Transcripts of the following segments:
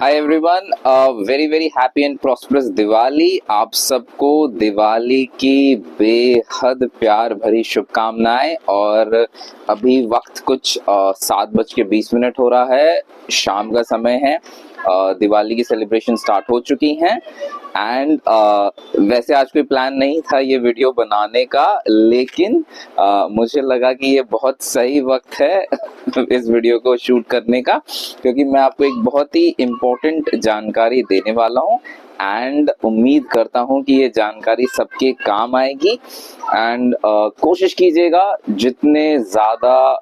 Hi everyone, very very happy and prosperous Diwali. आप सबको दिवाली की बेहद प्यार भरी शुभकामनाएं। और अभी वक्त कुछ 7:20 हो रहा है, शाम का समय है। दिवाली की सेलिब्रेशन स्टार्ट हो चुकी हैं एंड वैसे आज कोई प्लान नहीं था ये वीडियो बनाने का, लेकिन मुझे लगा कि ये बहुत सही वक्त है इस वीडियो को शूट करने का, क्योंकि मैं आपको एक बहुत ही इम्पोर्टेंट जानकारी देने वाला हूँ एंड उम्मीद करता हूँ कि ये जानकारी सबके काम आएगी। एंड कोशिश कीजिएगा जितने ज़्यादा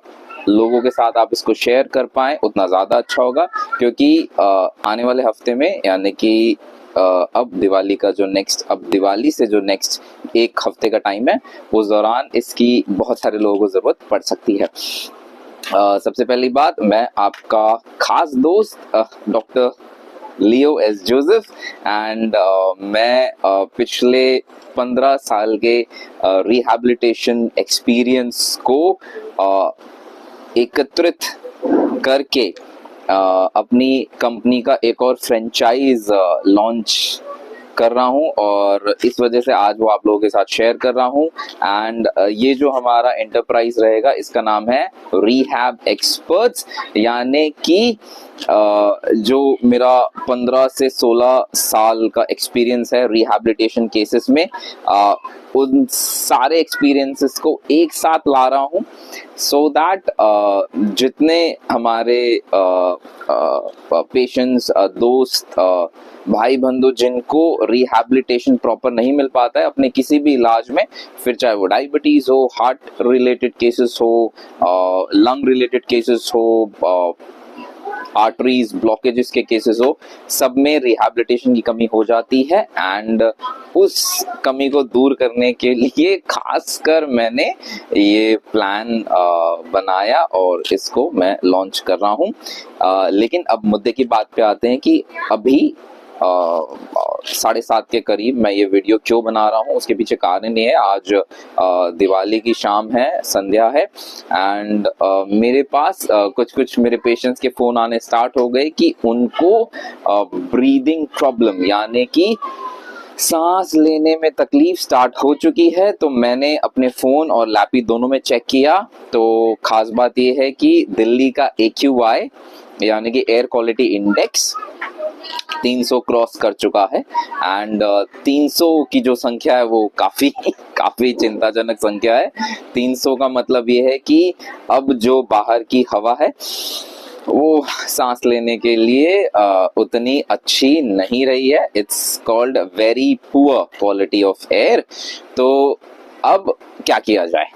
लोगों के साथ आप इसको शेयर कर पाएं उतना ज़्यादा अच्छा होगा, क्योंकि आने वाले हफ्ते में यानी कि अब दिवाली से जो नेक्स्ट एक हफ्ते का टाइम है, उस दौरान इसकी बहुत सारे लोगों को ज़रूरत पड़ सकती है। सबसे पहली बात, मैं आपका खास दोस्त doctor Leo S Joseph and मैं पिछले 15 साल के रिहैबिलिटेशन एक्सपीरियंस को एकत्रित करके अपनी कंपनी का एक और फ्रेंचाइज लॉन्च कर रहा हूँ, और इस वजह से आज वो आप लोगों के साथ शेयर कर रहा हूँ। एंड ये जो हमारा एंटरप्राइज रहेगा, इसका नाम है रिहैब एक्सपर्ट्स, यानी कि जो मेरा 15 से 16 साल का एक्सपीरियंस है रिहैबिलिटेशन केसेस में, उन सारे एक्सपीरियंसेस को एक साथ ला रहा हूँ, सो दैट जितने हमारे पेशेंट्स, दोस्त, भाई बंधु जिनको रिहैबिलिटेशन प्रॉपर नहीं मिल पाता है अपने किसी भी इलाज में, फिर चाहे वो डायबिटीज हो, हार्ट रिलेटेड केसेस हो, लंग रिलेटेड केसेस हो, आर्टरीज ब्लॉकेजेस के केसेस हो, सब में रिहैबिलिटेशन की कमी हो जाती है। एंड उस कमी को दूर करने के लिए खासकर मैंने ये प्लान बनाया और इसको मैं लॉन्च कर रहा हूँ। लेकिन अब मुद्दे की बात पे आते हैं कि अभी 7:30 के करीब मैं ये वीडियो क्यों बना रहा हूँ। उसके पीछे कारण ये है, आज दिवाली की शाम है, संध्या है, एंड मेरे पास कुछ मेरे पेशेंट्स के फोन आने स्टार्ट हो गए कि उनको ब्रीदिंग प्रॉब्लम यानी कि सांस लेने में तकलीफ स्टार्ट हो चुकी है। तो मैंने अपने फोन और लैपी दोनों में चेक किया, तो खास बात यह है कि दिल्ली का AQI यानी कि एयर क्वालिटी इंडेक्स 300 क्रॉस कर चुका है। एंड 300 की जो संख्या है वो काफी चिंताजनक संख्या है। 300 का मतलब ये है कि अब जो बाहर की हवा है वो सांस लेने के लिए उतनी अच्छी नहीं रही है। It's called very poor quality of air. तो अब क्या किया जाए?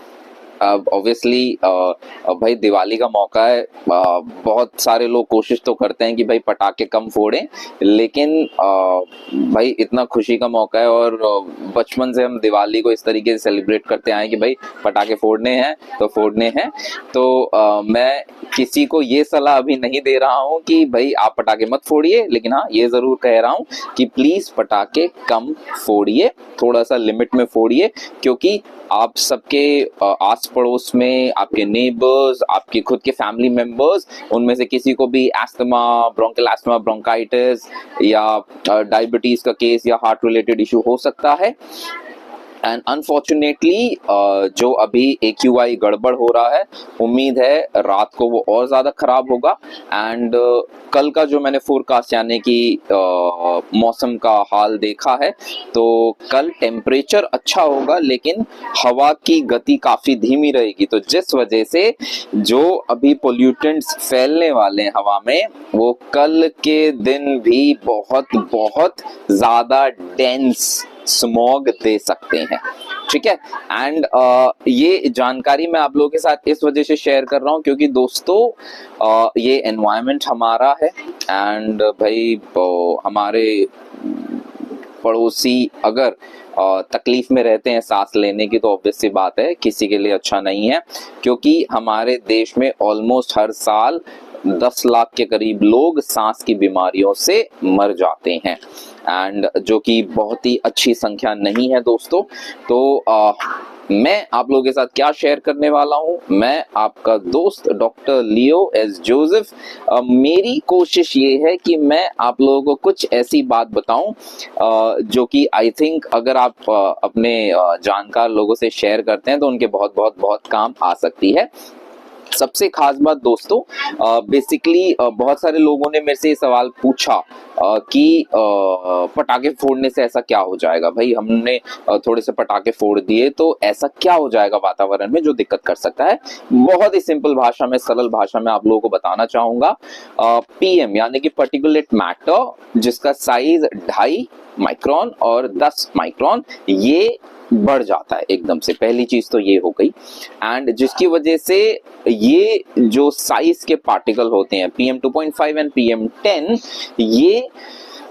अब ऑब्वियसली भाई दिवाली का मौका है, बहुत सारे लोग कोशिश तो करते हैं कि भाई पटाखे कम फोड़ें, लेकिन भाई इतना खुशी का मौका है और बचपन से हम दिवाली को इस तरीके से सेलिब्रेट करते आए कि भाई पटाखे फोड़ने हैं तो फोड़ने हैं। तो मैं किसी को ये सलाह अभी नहीं दे रहा हूँ कि भाई आप पटाखे मत फोड़िए, लेकिन हाँ ये जरूर कह रहा हूँ कि प्लीज पटाखे कम फोड़िए, थोड़ा सा लिमिट में फोड़िए, क्योंकि आप सबके आस पड़ोस में आपके नेबर्स, आपके खुद के फैमिली मेंबर्स, उनमें से किसी को भी एस्थमा, ब्रोंकियल एस्थमा, ब्रोंकाइटिस या डायबिटीज का केस या हार्ट रिलेटेड इशू हो सकता है। एंड अनफॉर्चुनेटली जो अभी AQI गड़बड़ हो रहा है, उम्मीद है रात को वो और ज़्यादा खराब होगा। एंड कल का जो मैंने फोरकास्ट यानी कि मौसम का हाल देखा है, तो कल टेम्परेचर अच्छा होगा लेकिन हवा की गति काफ़ी धीमी रहेगी, तो जिस वजह से जो अभी पोल्यूटेंट्स फैलने वाले हैं हवा में, वो कल के दिन भी बहुत बहुत ज़्यादा डेंस स्मॉग दे सकते हैं। ठीक है। एंड ये जानकारी मैं आप लोगों के साथ इस वजह से शेयर कर रहा हूँ क्योंकि दोस्तों ये एनवायरनमेंट हमारा है एंड भाई हमारे पड़ोसी अगर तकलीफ में रहते हैं सांस लेने की, तो ऑब्वियस सी बात है किसी के लिए अच्छा नहीं है, क्योंकि हमारे देश में ऑलमोस्ट हर साल 10 लाख के करीब लोग सांस की बीमारियों से मर जाते हैं, एंड जो कि बहुत ही अच्छी संख्या नहीं है दोस्तों। तो मैं आप लोगों के साथ क्या शेयर करने वाला हूं, मैं आपका दोस्त डॉक्टर लियो एस जोसेफ। मेरी कोशिश ये है कि मैं आप लोगों को कुछ ऐसी बात बताऊं जो कि आई थिंक अगर आप अपने जानकार लोगों से शेयर करते हैं तो उनके बहुत बहुत बहुत काम आ सकती है। सबसे खास बात दोस्तों, बेसिकली बहुत सारे लोगों ने मेरे से ये सवाल पूछा कि पटाखे फोड़ने से ऐसा क्या हो जाएगा। भाई हमने थोड़े से पटाखे फोड़ दिए तो ऐसा क्या हो जाएगा वातावरण में जो दिक्कत कर सकता है। बहुत ही सिंपल भाषा में, सरल भाषा में आप लोगों को बताना चाहूंगा। पीएम यानी कि पार्टिकुलेट मैटर, जिसका साइज 2.5 माइक्रोन और 10 माइक्रोन, ये बढ़ जाता है एकदम से। पहली चीज तो ये हो गई, एंड जिसकी वजह से ये जो साइज के पार्टिकल होते हैं PM2.5 एंड PM10, ये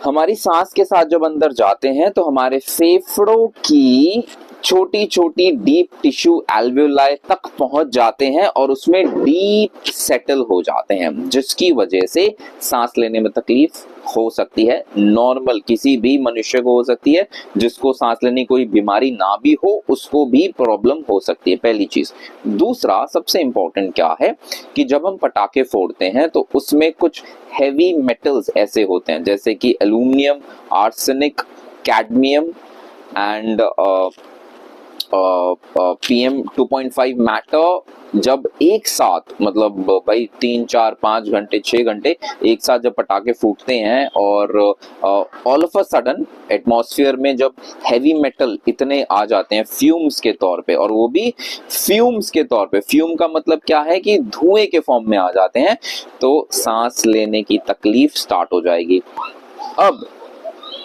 हमारी सांस के साथ जब अंदर जाते हैं तो हमारे फेफड़ों की छोटी छोटी डीप टिश्यू एल्वेओलाई तक पहुंच जाते हैं और उसमें डीप सेटल हो जाते हैं, जिसकी वजह से सांस लेने में तकलीफ हो सकती है। नॉर्मल किसी भी मनुष्य को हो सकती है, जिसको सांस लेने कोई बीमारी ना भी हो उसको भी प्रॉब्लम हो सकती है, पहली चीज। दूसरा सबसे इंपॉर्टेंट क्या है कि जब हम पटाखे फोड़ते हैं तो उसमें कुछ हैवी मेटल्स ऐसे होते हैं जैसे कि aluminium, arsenic, cadmium and PM2.5 matter, जब एक साथ मतलब भाई 3, 4, 5 घंटे, 6 घंटे एक साथ जब पटाखे फूटते हैं और all of a sudden atmosphere में जब हैवी मेटल इतने आ जाते हैं फ्यूम्स के तौर पे, और वो भी फ्यूम्स के तौर पे, फ्यूम का मतलब क्या है कि धुएं के फॉर्म में आ जाते हैं, तो सांस लेने की तकलीफ स्टार्ट हो जाएगी। अब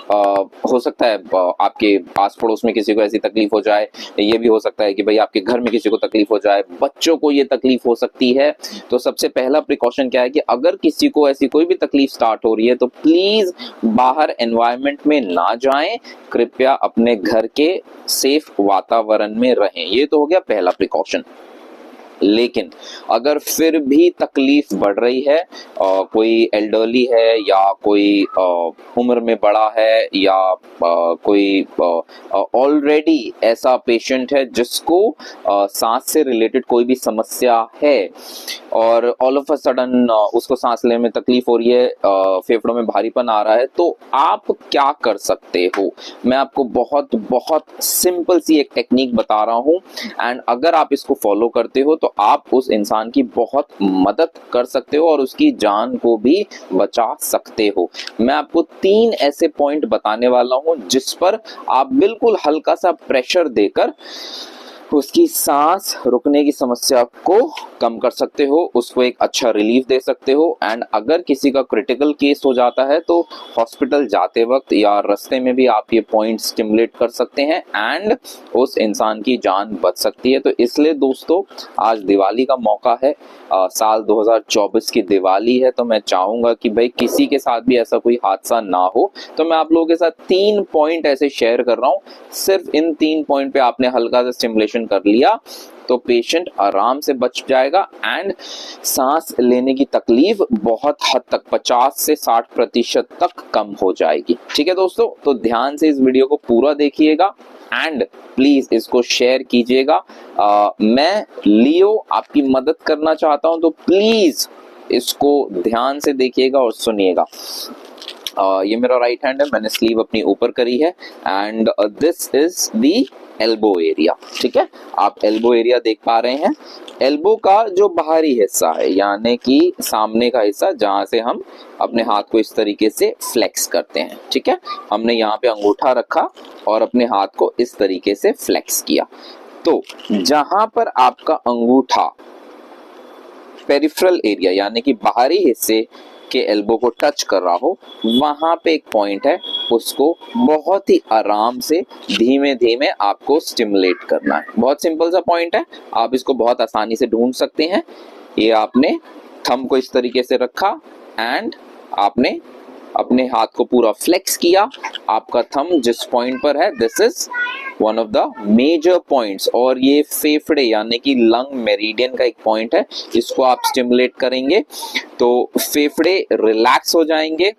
हो सकता है आपके आस पड़ोस में किसी को ऐसी तकलीफ हो जाए, ये भी हो सकता है कि भाई आपके घर में किसी को तकलीफ हो जाए, बच्चों को ये तकलीफ हो सकती है। तो सबसे पहला प्रिकॉशन क्या है कि अगर किसी को ऐसी कोई भी तकलीफ स्टार्ट हो रही है तो प्लीज बाहर एनवायरनमेंट में ना जाएं, कृपया अपने घर के सेफ वातावरण में रहें। ये तो हो गया पहला प्रिकॉशन। लेकिन अगर फिर भी तकलीफ बढ़ रही है, कोई एल्डरली है या कोई उम्र में बड़ा है या कोई ऑलरेडी ऐसा पेशेंट है जिसको सांस से रिलेटेड कोई भी समस्या है और ऑल ऑफ अ सडन उसको सांस लेने में तकलीफ हो रही है, फेफड़ों में भारीपन आ रहा है, तो आप क्या कर सकते हो। मैं आपको बहुत बहुत सिंपल सी एक टेक्निक बता रहा हूं, एंड अगर आप इसको फॉलो करते हो तो आप उस इंसान की बहुत मदद कर सकते हो और उसकी जान को भी बचा सकते हो। मैं आपको 3 ऐसे पॉइंट बताने वाला हूं जिस पर आप बिल्कुल हल्का सा प्रेशर देकर उसकी सांस रुकने की समस्या को कम कर सकते हो, उसको एक अच्छा रिलीफ दे सकते हो। एंड अगर किसी का क्रिटिकल केस हो जाता है तो हॉस्पिटल जाते वक्त या रास्ते में भी आप ये पॉइंट स्टिमुलेट कर सकते हैं एंड उस इंसान की जान बच सकती है। तो इसलिए दोस्तों आज दिवाली का मौका है, साल 2024 की दिवाली है, तो मैं चाहूंगा कि भाई किसी के साथ भी ऐसा कोई हादसा ना हो। तो मैं आप लोगों के साथ 3 पॉइंट ऐसे शेयर कर रहा हूं, सिर्फ इन 3 पॉइंट पे आपने हल्का सा स्टिमुलेशन कर लिया तो पेशेंट आराम से बच जाएगा एंड सांस लेने की तकलीफ बहुत हद तक 50 से 60% तक कम हो जाएगी। ठीक है दोस्तों, तो ध्यान से इस वीडियो को पूरा देखिएगा एंड प्लीज इसको शेयर कीजिएगा। मैं लियो आपकी मदद करना चाहता हूं, तो प्लीज इसको ध्यान से देखिएगा और सुनिएगा। ये मेरा राइट हैंड है, मैंने स्लीव अपनी ऊपर करी है and this is the elbow area. ठीक है, आप एल्बो एरिया देख पा रहे हैं। एल्बो का जो बाहरी हिस्सा है यानी कि सामने का हिस्सा जहां से हम अपने हाथ को इस तरीके से फ्लेक्स करते हैं। ठीक है, हमने यहाँ पे अंगूठा रखा और अपने हाथ को इस तरीके से फ्लेक्स किया, तो जहां पर आपका अंगूठा पेरिफेरल एरिया यानी कि बाहरी हिस्से के एल्बो को टच कर रहा हो, वहां पे एक पॉइंट है, उसको बहुत ही आराम से धीमे धीमे आपको स्टिमुलेट करना है। बहुत सिंपल सा पॉइंट है, आप इसको बहुत आसानी से ढूंढ सकते हैं। ये आपने थंब को इस तरीके से रखा एंड आपने अपने हाथ को पूरा फ्लेक्स किया, आपका थंब जिस पॉइंट पर है this is one of the major points. और ये फेफड़े यानी कि लंग मेरिडियन का एक पॉइंट है, इसको आप स्टिमुलेट करेंगे तो फेफड़े रिलैक्स हो जाएंगे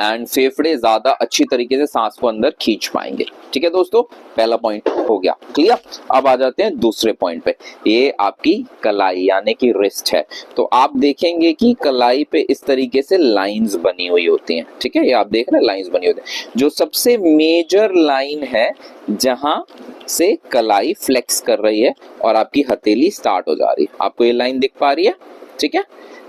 एंड फेफड़े ज्यादा अच्छी तरीके से सांस को अंदर खींच पाएंगे। ठीक है दोस्तों, पहला पॉइंट हो गया क्लियर। अब आ जाते हैं दूसरे पॉइंट पे, ये आपकी कलाई यानी कि रिस्ट है। तो आप देखेंगे कि कलाई पे इस तरीके से लाइंस बनी हुई होती हैं। ठीक है, ये आप देख रहे हैं लाइंस बनी होती हैं। जो सबसे मेजर लाइन है जहां से कलाई फ्लेक्स कर रही है और आपकी हथेली स्टार्ट हो जा रही है, आपको ये लाइन दिख पा रही है। ठीक है,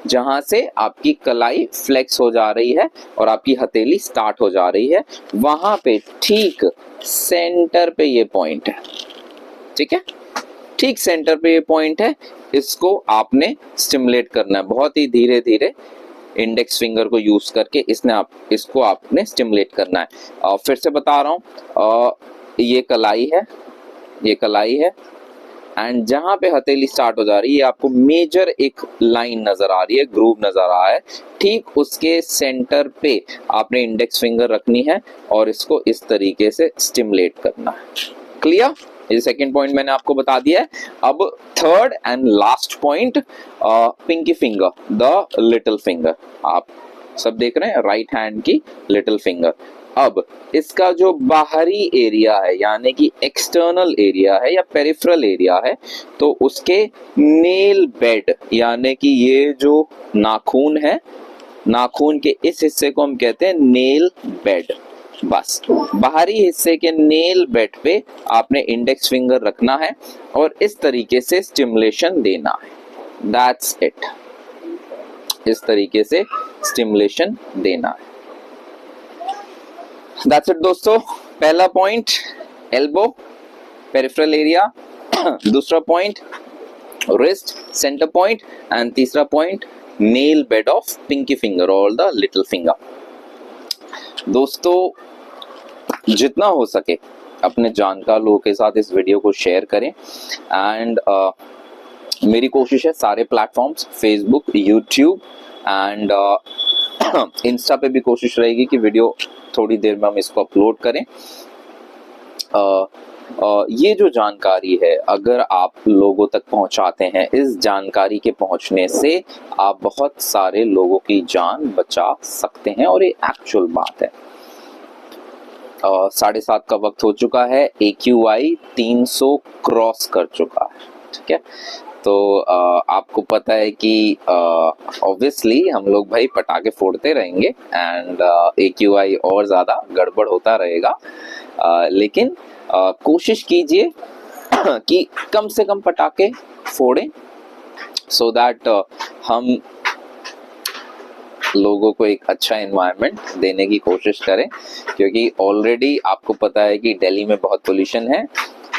जहां से आपकी कलाई फ्लेक्स हो जा रही है और आपकी हथेली स्टार्ट हो जा रही है, वहां पे ठीक सेंटर पे ये पॉइंट है। ठीक है, ठीक सेंटर पे ये पॉइंट है, इसको आपने स्टिमुलेट करना है बहुत ही धीरे धीरे इंडेक्स फिंगर को यूज करके। इसको आपने स्टिमुलेट करना है। फिर से बता रहा हूं, ये कलाई है, ये कलाई है एंड जहां पे हथेली स्टार्ट हो जा रही है आपको मेजर एक लाइन नजर आ रही है, ग्रूव नजर आ रहा है, ठीक उसके सेंटर पे आपने इंडेक्स फिंगर रखनी है और इसको इस तरीके से स्टिमुलेट करना है। क्लियर, ये सेकंड पॉइंट मैंने आपको बता दिया है। अब third and last point, pinky finger, the little finger. आप सब देख रहे हैं राइट हैंड की लिटिल फिंगर। अब इसका जो बाहरी एरिया है यानी कि एक्सटर्नल एरिया है या पेरिफेरल एरिया है, तो उसके नेल बेड यानी कि ये जो नाखून है, नाखून के इस हिस्से को हम कहते हैं नेल बेड। बस बाहरी हिस्से के नेल बेड पे आपने इंडेक्स फिंगर रखना है और इस तरीके से स्टिमुलेशन देना है। दैट्स इट, इस तरीके से स्टिमुलेशन देना है। That's it दोस्तों। पहला पॉइंट एल्बो, पेरिफेरल एरिया, दूसरा point wrist, centre point and तीसरा point nail bed of pinky finger और द लिटिल फिंगर। दोस्तों जितना हो सके अपने जानकार लोगों के साथ इस वीडियो को शेयर करें एंड मेरी कोशिश है सारे platforms Facebook, YouTube and Insta पे भी कोशिश रहेगी कि वीडियो थोड़ी देर में हम इसको अपलोड करें। ये जो जानकारी है अगर आप लोगों तक पहुंचाते हैं, इस जानकारी के पहुंचने से आप बहुत सारे लोगों की जान बचा सकते हैं और ये एक्चुअल बात है। 7:30 का वक्त हो चुका है, AQI 300 क्रॉस कर चुका है। ठीक है, तो आपको पता है कि ऑब्वियसली हम लोग भाई पटाखे फोड़ते रहेंगे एंड AQI और ज़्यादा गड़बड़ होता रहेगा, लेकिन कोशिश कीजिए कि कम से कम पटाखे फोड़ें सो दैट हम लोगों को एक अच्छा एनवायरनमेंट देने की कोशिश करें, क्योंकि ऑलरेडी आपको पता है कि दिल्ली में बहुत पोल्यूशन है।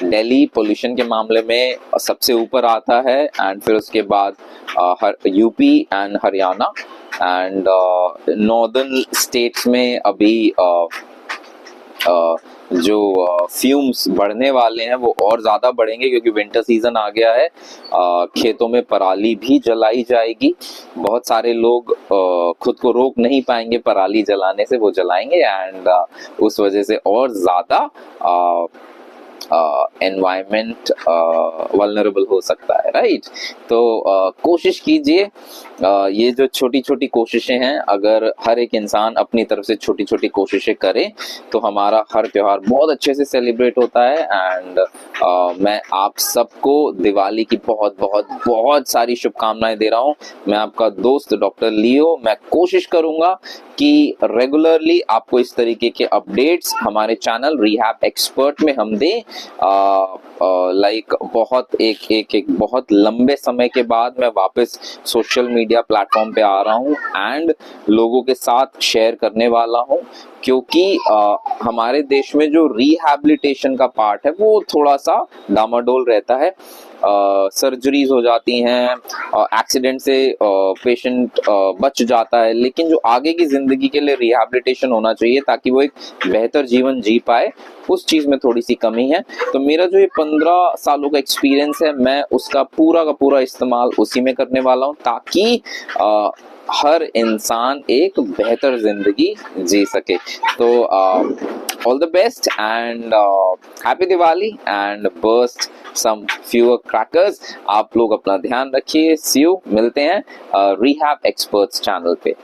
दिल्ली पोल्यूशन के मामले में सबसे ऊपर आता है एंड फिर उसके बाद UP and Haryana and northern states में अभी जो फ्यूम्स बढ़ने वाले हैं वो और ज़्यादा बढ़ेंगे क्योंकि विंटर सीजन आ गया है। खेतों में पराली भी जलाई जाएगी, बहुत सारे लोग खुद को रोक नहीं पाएंगे पराली जलाने से, वो जलाएंगे एंड उस वजह से और ज़्यादा एनवायरमेंट वल्नरेबल हो सकता है, राइट। तो कोशिश कीजिए, ये जो छोटी छोटी कोशिशें हैं, अगर हर एक इंसान अपनी तरफ से छोटी छोटी कोशिशें करे तो हमारा हर त्योहार बहुत अच्छे से सेलिब्रेट होता है। एंड मैं आप सबको दिवाली की बहुत बहुत बहुत सारी शुभकामनाएं दे रहा हूँ। मैं आपका दोस्त डॉक्टर लियो, मैं कोशिश करूंगा कि रेगुलरली आपको इस तरीके के अपडेट्स हमारे चैनल रिहैब एक्सपर्ट में हम दें। लाइक बहुत एक बहुत लंबे समय के बाद मैं वापस सोशल मीडिया प्लेटफॉर्म पे आ रहा हूँ एंड लोगों के साथ शेयर करने वाला हूँ, क्योंकि हमारे देश में जो रिहैबिलिटेशन का पार्ट है वो थोड़ा सा डामाडोल रहता है। सर्जरीज हो जाती हैं, एक्सीडेंट से पेशेंट बच जाता है, लेकिन जो आगे की जिंदगी के लिए रिहैबिलिटेशन होना चाहिए ताकि वो एक बेहतर जीवन जी पाए, उस चीज में थोड़ी सी कमी है। तो मेरा जो ये 15 सालों का एक्सपीरियंस है, मैं उसका पूरा का पूरा इस्तेमाल उसी में करने वाला हूँ ताकि हर इंसान एक बेहतर जिंदगी जी सके। तो all the best and happy Diwali and burst some fewer crackers. आप लोग अपना ध्यान रखिए। सी यू, मिलते हैं रिहैब एक्सपर्ट्स चैनल पे।